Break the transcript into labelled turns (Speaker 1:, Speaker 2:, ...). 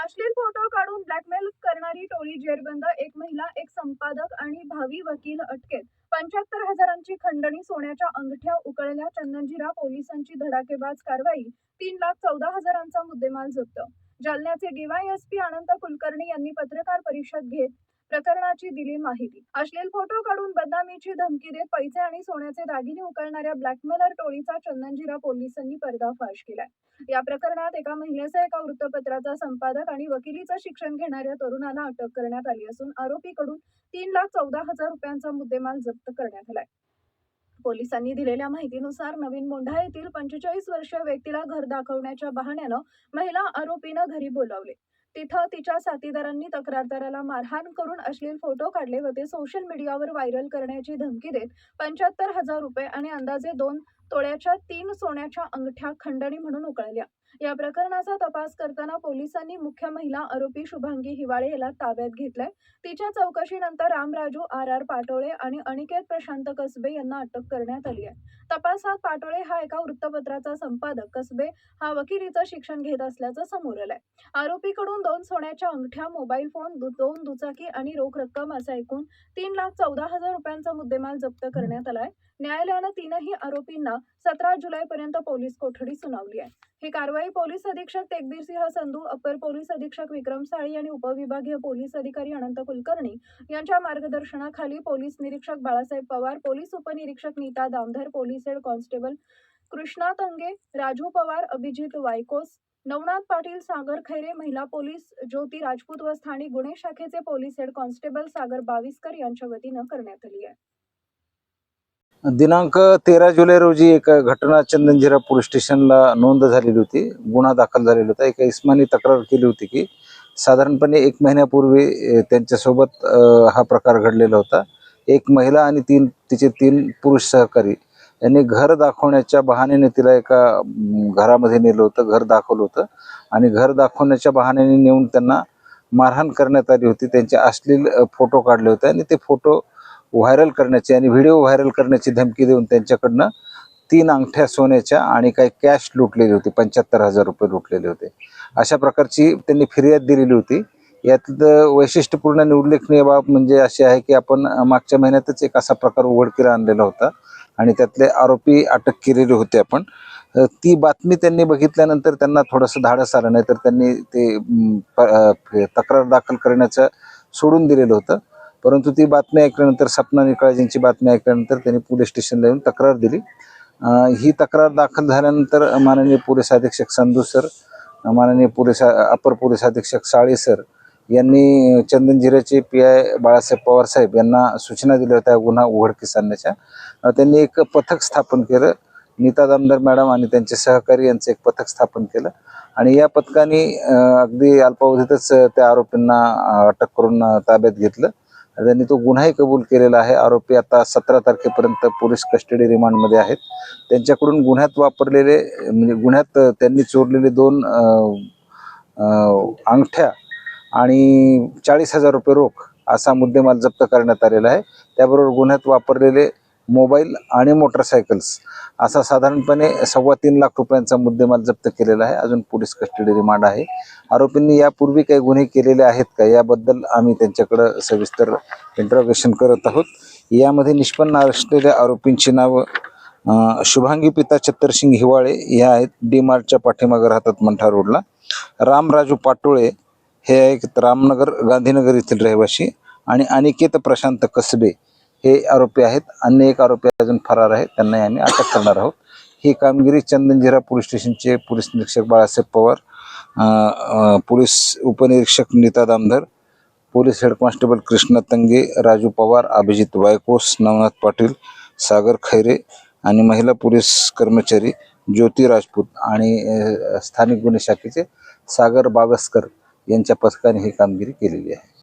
Speaker 1: अश्लील फोटो काढून ब्लॅकमेल करणारी टोळी जेरबंद, एक महिला, एक संपादक आणि भावी वकील अटकेत. 75,000ची खंडणी, सोन्याच्या अंगठ्या उकळल्या. चंदनजीरा पोलिसांची धडाकेबाज कारवाई. 3,14,000चा मुद्देमाल जप्त. जालन्याचे डीवायएसपी अनंत कुलकर्णी यांनी पत्रकार परिषद घेत प्रकरणाची दिली माहिती. अश्लील फोटो काढून बदनामीची धमकी देत पैसे आणि सोन्याचे दागिने उकळणाऱ्या ब्लॅकमेलर टोळीचा चंदनजीरा पोलिसांनी पर्दाफाश केलाय. या प्रकरणात एका महिलेसह एका वृत्तपत्राचा संपादक आणि वकिलीचं शिक्षण घेणाऱ्या तरुणाला अटक करण्यात आली असून आरोपीकडून 3,14,000 रुपयांचा मुद्देमाल जप्त करण्यात आलाय. पोलिसांनी दिलेल्या माहितीनुसार नवीन मोंढा येथील 45 वर्षीय व्यक्तीला घर दाखवण्याच्या बहाण्यानं महिला आरोपीनं घरी बोलावले. तिथं तिच्या साथीदारांनी तक्रारदाराला मारहाण करून अश्लील फोटो काढले व ते सोशल मीडियावर व्हायरल करण्याची धमकी देत 75,000 रुपये आणि अंदाजे 2 तोळ्याच्या 3 सोन्याच्या अंगठ्या खंडणी म्हणून उकळल्या. या प्रकरणाचा तपास करताना पोलिसांनी मुख्य महिला आरोपी शुभांगी हिवाळे याला ताब्यात घेतलंय. तिच्या चौकशीनंतर रामराजू आर पाटोळे आणि अनिकेत प्रशांत कसबे यांना अटक करण्यात आली आहे. तपासात पाटोळे हा एका वृत्तपत्राचा संपादक, कसबे हा वकिलीचं शिक्षण घेत असल्याचं समोर आलंय. आरोपीकडून 2 सोन्याच्या अंगठ्या, मोबाईल फोन, 2 दुचाकी आणि रोख रक्कम असा एकूण 3,14,000 रुपयांचा मुद्देमाल जप्त करण्यात आलाय. न्यायालयानं तीनही आरोपींना 17 जुलैपर्यंत पोलीस कोठडी सुनावली आहे. ही कारवाई पोलीस अधीक्षक तेकबीरसिंह संधू, अपर पोलीस अधीक्षक विक्रम साळी आणि उपविभागीय पोलीस अधिकारी अनंत कुलकर्णी यांच्या मार्गदर्शनाखाली पोलीस निरीक्षक बाळासाहेब पवार, पोलीस उपनिरीक्षक Neeta Damdhar, police head constable Krishna Tange, Raju Pawar, Abhijit Waykos, Navnath Patil, Sagar Khaire, महिला पोलीस ज्योती राजपूत व स्थानिक गुन्हे शाखेचे police head constable Sagar Baviskar यांच्या वतीनं करण्यात आली आहे.
Speaker 2: दिनांक 13 जुलै रोजी एक घटना चंदनजीरा पोलीस स्टेशनला नोंद झालेली होती. गुन्हा दाखल झालेला होता. एका इस्मानी तक्रार केली होती की साधारणपणे 1 महिन्यापूर्वी त्यांच्यासोबत हा प्रकार घडलेला होता. एक महिला आणि तिचे 3 पुरुष सहकारी यांनी घर दाखवण्याच्या बहाण्याने तिला एका घरामध्ये नेलं होतं, घर दाखवलं होतं आणि घर दाखवण्याच्या बहाण्याने नेऊन त्यांना मारहाण करण्यात आली होती. त्यांचे अश्लील फोटो काढले होते आणि ते फोटो व्हायरल करण्याची आणि व्हिडिओ व्हायरल करण्याची धमकी देऊन त्यांच्याकडनं 3 अंगठ्या सोन्याच्या आणि काही कॅश लुटलेली होती. 75,000 रुपये लुटलेले होते. अशा प्रकारची त्यांनी फिर्याद दिलेली होती. यातलं वैशिष्ट्यपूर्ण आणि उल्लेखनीय बाब म्हणजे अशी आहे की आपण मागच्या महिन्यातच एक असा प्रकार उघडकीला आणलेला होता आणि त्यातले आरोपी अटक केलेले होते. आपण ती बातमी त्यांनी बघितल्यानंतर त्यांना थोडंसं धाडस आलं, नाही तर त्यांनी ते तक्रार दाखल करण्याचं सोडून दिलेलं होतं. परंतु ती बातमी ऐकल्यानंतर, सपना निकाळजींची बातमी ऐकल्यानंतर त्यांनी पोलीस स्टेशनला येऊन तक्रार दिली. ही तक्रार दाखल झाल्यानंतर माननीय पोलीस अधीक्षक संधू सर, माननीय अपर पोलीस अधीक्षक साळे सर यांनी चंदनजीराचे PI बाळासाहेब पवार साहेब यांना सूचना दिल्या होत्या गुन्हा उघडकीस आणण्याच्या. त्यांनी एक पथक स्थापन केलं. नीता दामधर मॅडम आणि त्यांचे सहकारी यांचं एक पथक स्थापन केलं आणि या पथकाने अगदी अल्पावधीतच त्या आरोपींना अटक करून ताब्यात घेतलं. त्यांनी तो गुन्हाही कबूल केलेला आहे. आरोपी आता 17 तारखेपर्यंत पोलीस कस्टडी रिमांडमध्ये आहेत. त्यांच्याकडून गुन्ह्यात वापरलेले म्हणजे गुन्ह्यात त्यांनी चोरलेले 2 अंगठ्या आणि 40,000 रुपये रोख असा मुद्देमाल जप्त करण्यात आलेला आहे. त्याबरोबर गुन्ह्यात वापरलेले मोबाईल आणि मोटरसायकल्स असा साधारणपणे 3.25 लाख रुपयांचा मुद्देमाल जप्त केलेला आहे. अजून पोलीस कस्टडी रिमांड आहे. आरोपींनी यापूर्वी काही गुन्हे केलेले आहेत का याबद्दल आम्ही त्यांच्याकडे सविस्तर इंटरोगेशन करत आहोत. यामध्ये निष्पन्न असलेल्या आरोपींची नावं शुभांगी पिता चत्तरसिंग हिवाळे या आहेत, D-मार्टच्या पाठीमागे राहतात मंठा रोडला. रामराजू पाटोळे हे एक रामनगर गांधीनगर येथील रहिवासी आणि अनिकेत प्रशांत कसबे हे आरोपी आहेत. अन्य एक आरोपी अजून फरार आहे, त्यांना आम्ही अटक करणार आहोत. ही कामगिरी चंदनजीरा पोलीस स्टेशनचे पोलीस निरीक्षक बाळासाहेब पवार, पोलीस उपनिरीक्षक Neeta Damdhar, police head constable Krishna Tange, Raju Pawar, Abhijit Waykos, Navnath Patil, Sagar Khaire आणि महिला पोलीस कर्मचारी ज्योती राजपूत आणि स्थानिक गुन्हे शाखेचे सागर बावस्कर यांच्या पथकाने ही कामगिरी केलेली आहे.